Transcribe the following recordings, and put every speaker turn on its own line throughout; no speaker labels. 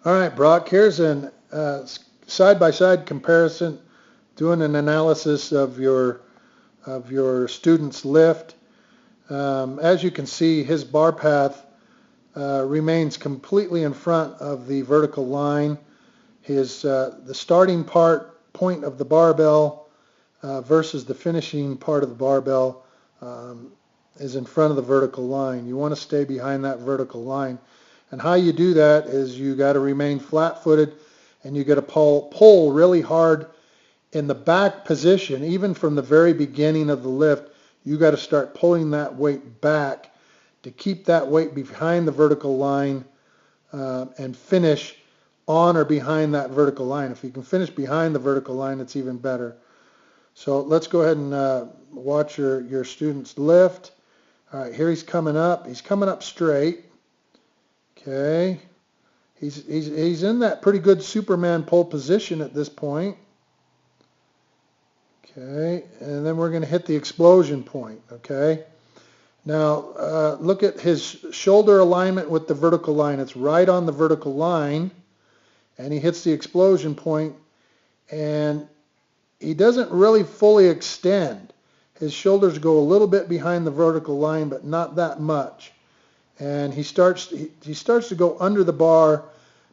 All right, Brock, here's an side-by-side comparison, doing an analysis of your student's lift. As you can see, his bar path remains completely in front of the vertical line. The starting point of the barbell versus the finishing part of the barbell is in front of the vertical line. You want to stay behind that vertical line. And how you do that is you got to remain flat-footed, and you got to pull really hard in the back position. Even from the very beginning of the lift, you got to start pulling that weight back to keep that weight behind the vertical line and finish on or behind that vertical line. If you can finish behind the vertical line, it's even better. So let's go ahead and watch your student's lift. All right, here he's coming up. He's coming up straight. Okay, he's in that pretty good Superman pole position at this point. Okay, and then we're going to hit the explosion point. Okay, now look at his shoulder alignment with the vertical line. It's right on the vertical line, and he hits the explosion point, and he doesn't really fully extend. His shoulders go a little bit behind the vertical line, but not that much. And he starts to go under the bar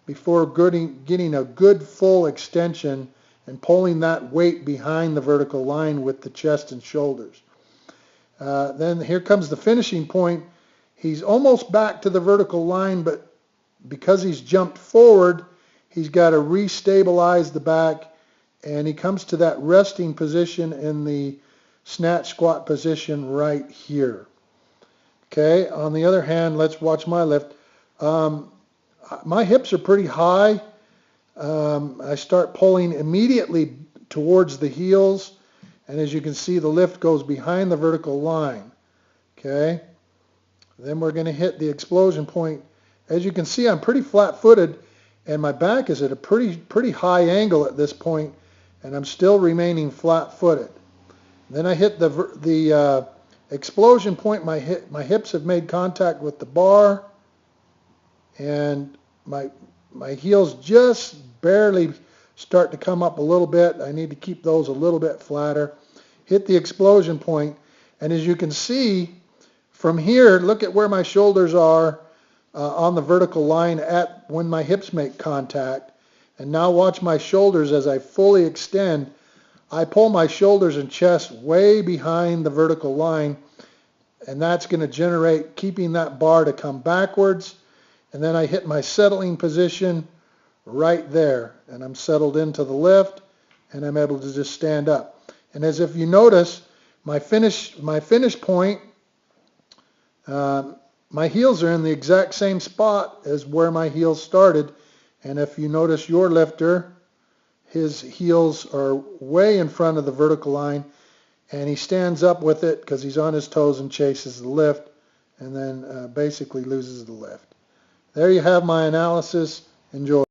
before getting a good full extension and pulling that weight behind the vertical line with the chest and shoulders. Then here comes the finishing point. He's almost back to the vertical line, but because he's jumped forward, he's got to restabilize the back, and he comes to that resting position in the snatch squat position right here. Okay, on the other hand, let's watch my lift. My hips are pretty high. I start pulling immediately towards the heels, and as you can see, the lift goes behind the vertical line. Okay, then we're going to hit the explosion point. As you can see, I'm pretty flat-footed, and my back is at a pretty high angle at this point, and I'm still remaining flat-footed. Then I hit the explosion point. My hips have made contact with the bar, and my heels just barely start to come up a little bit. I need to keep those a little bit flatter. Hit the explosion point, and as you can see from here, look at where my shoulders are on the vertical line at when my hips make contact. And now watch my shoulders as I fully extend. I pull my shoulders and chest way behind the vertical line, and that's going to generate keeping that bar to come backwards. And then I hit my settling position right there, and I'm settled into the lift, and I'm able to just stand up. And as if you notice, my finish point, my heels are in the exact same spot as where my heels started. And if you notice your lifter, his heels are way in front of the vertical line, and he stands up with it because he's on his toes and chases the lift, and then basically loses the lift. There you have my analysis. Enjoy.